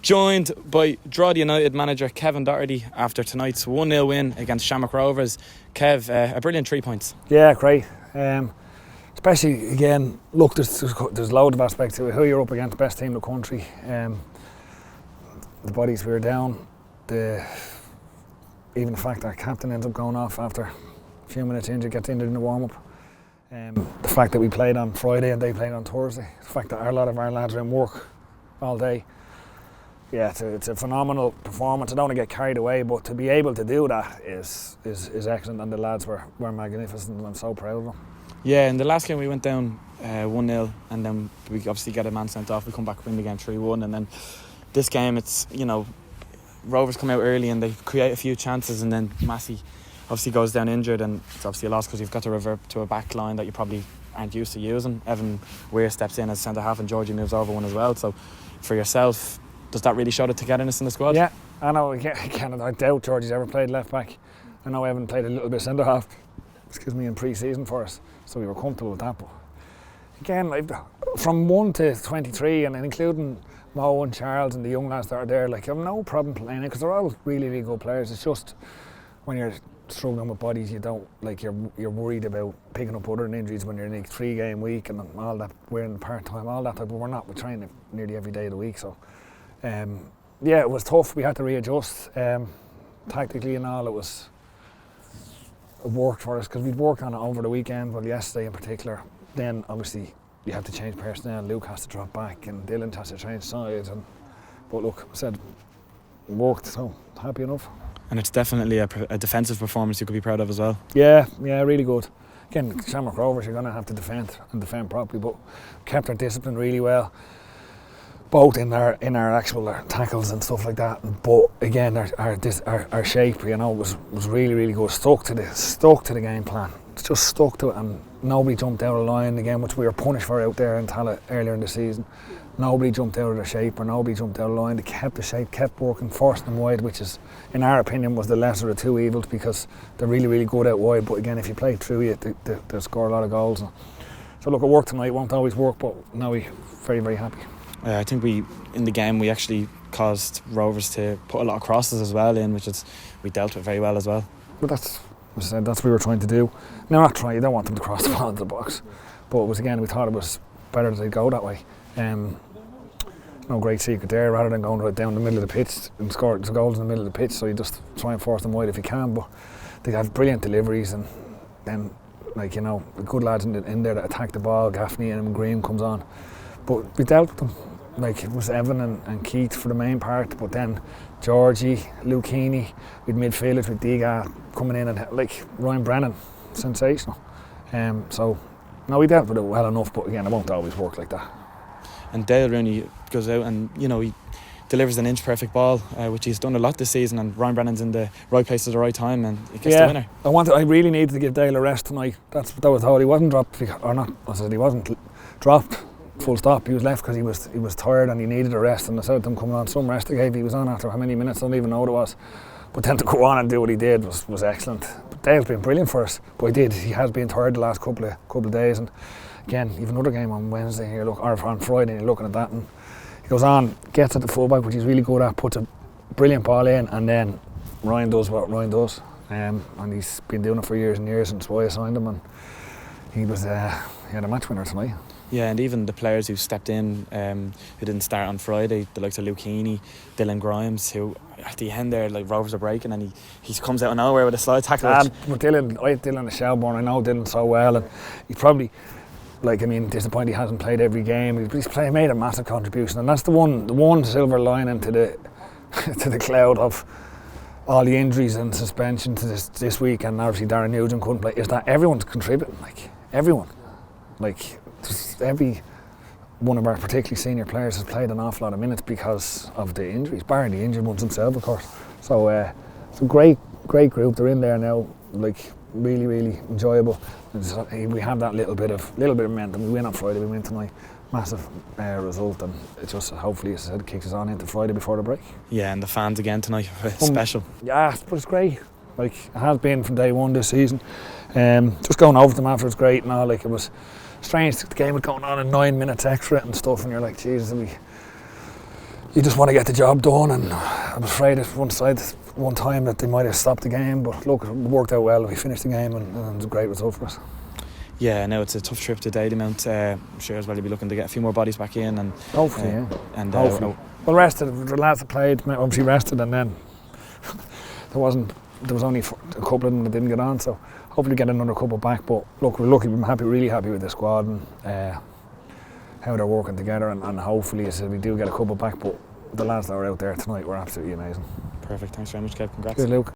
Joined by Drogheda United manager Kevin Doherty after tonight's 1-0 win against Shamrock Rovers. Kev, a brilliant 3 points. Yeah, great. Especially, again, look, there's loads of aspects to it. Who you're up against, best team in the country. The bodies we were down. Even the fact that our captain ends up going off after a few minutes injured, gets injured in the warm-up. The fact that we played on Friday and they played on Thursday. The fact that a lot of our lads are in work all day. Yeah, it's a phenomenal performance. I don't want to get carried away, but to be able to do that is excellent, and the lads were magnificent, and I'm so proud of them. Yeah, in the last game we went down 1-0, and then we obviously get a man sent off. We come back, win the game 3-1, and then this game, it's, you know, Rovers come out early and they create a few chances, and then Massey obviously goes down injured, and it's obviously a loss because you've got to revert to a back line that you probably aren't used to using. Evan Weir steps in as centre half, and Georgie moves over one as well. So for yourself, does that really show the togetherness in the squad? Yeah, I know. I doubt Georgie's ever played left back. I know Evan played a little bit centre half, in pre-season for us, so we were comfortable with that. But again, like, from 1 to 23, and including Mo and Charles and the young lads that are there, like, I have no problem playing it because they're all really, really good players. It's just when you're struggling with bodies, you don't, like, you're worried about picking up other injuries when you're in a 3-game week and all that. We're in part-time, all that, but we're not. We're training nearly every day of the week, so. Yeah, it was tough. We had to readjust tactically and all. It worked for us because we'd worked on it over the weekend, well, yesterday in particular. Then obviously you have to change personnel. Luke has to drop back and Dylan has to change sides. But look, I said it worked, so happy enough. And it's definitely a defensive performance you could be proud of as well. Yeah, really good. Again, Shamrock Rovers, you're going to have to defend properly, but kept our discipline really well. Both in our actual tackles and stuff like that, but again our shape, you know, was really, really good. Stuck to the game plan. Just stuck to it, and nobody jumped out of line again, which we were punished for out there in Tala earlier in the season. Nobody jumped out of their shape, or nobody jumped out of line. They kept the shape, kept working, forced them wide, which is, in our opinion, was the lesser of the two evils because they're really, really good out wide. But again, if you play through it, they score a lot of goals. So look, it worked tonight. It won't always work, but now we're very, very happy. I think in the game we actually caused Rovers to put a lot of crosses as well in, which we dealt with very well as well. But that's what we were trying to do. No, not trying. You don't want them to cross the ball into the box. But it was, again, we thought it was better that they'd go that way. No great secret there. Rather than going right down the middle of the pitch and score the goals in the middle of the pitch, so you just try and force them wide if you can. But they have brilliant deliveries, and then, like, you know, good lads in there that attack the ball. Gaffney and Green comes on. But we dealt with them. Like, it was Evan and Keith for the main part, but then Georgie, Luke Heaney, with midfielders with Diga coming in, and like Ryan Brennan, sensational. So no, we dealt with it well enough, but again, it won't always work like that. And Dale Rooney goes out and, you know, he delivers an inch perfect ball, which he's done a lot this season, and Ryan Brennan's in the right place at the right time, and he gets the winner. I really needed to give Dale a rest tonight. That was all. He wasn't dropped, or not. I said he wasn't dropped. Full stop. He was left because he was tired and he needed a rest, and I said to him coming on, some rest he gave. He was on after how many minutes, I don't even know what it was, but then to go on and do what he did was excellent. But Dale's been brilliant for us, but he has been tired the last couple of days, and again, you've another game on Wednesday here, or on Friday, and you're looking at that, and he goes on, gets at the fullback, which he's really good at, puts a brilliant ball in, and then Ryan does what Ryan does, and he's been doing it for years and years, and that's why I signed him, and he had a match winner tonight. Yeah, and even the players who stepped in, who didn't start on Friday, the likes of Luke Heaney, Dylan Grimes, who at the end there, like, Rovers are breaking, and he comes out of nowhere with a slide tackle. But Dylan is Shelbourne. I know Dylan so well, and he probably, like, I mean, disappointed he hasn't played every game. He's made a massive contribution, and that's the one silver lining to the cloud of all the injuries and suspension to this week, and obviously Darren Nugent couldn't play, is that everyone's contributing, like, everyone. Like, every one of our particularly senior players has played an awful lot of minutes because of the injuries, barring the injured ones themselves, of course. So it's a great group. They're in there now, like, really, really enjoyable. We have that little bit of momentum. We win on Friday, we win tonight. Massive result, and it just, hopefully, as I said, kicks us on into Friday before the break. Yeah, and the fans again tonight, special. Yeah, but it's great. Like, it has been from day one this season. Just going over them after was great and all. Like, it was strange, the game was going on in 9 minutes extra and stuff, and you're like, Jesus, you just want to get the job done, and I'm afraid at one time that they might have stopped the game, but look, it worked out well. We finished the game and it was a great result for us. Yeah, no, it's a tough trip to Dalymount. I'm sure as well you'll be looking to get a few more bodies back in, and hopefully, yeah. And hopefully. Well, rested. The lads that played obviously rested, and then there was only a couple of them that didn't get on, so hopefully get another couple back. But look, we're lucky. I'm really happy with the squad and how they're working together, and hopefully, as we do get a couple back. But the lads that are out there tonight were absolutely amazing. Perfect. Thanks very much, Kev. Congrats. Good, Luke.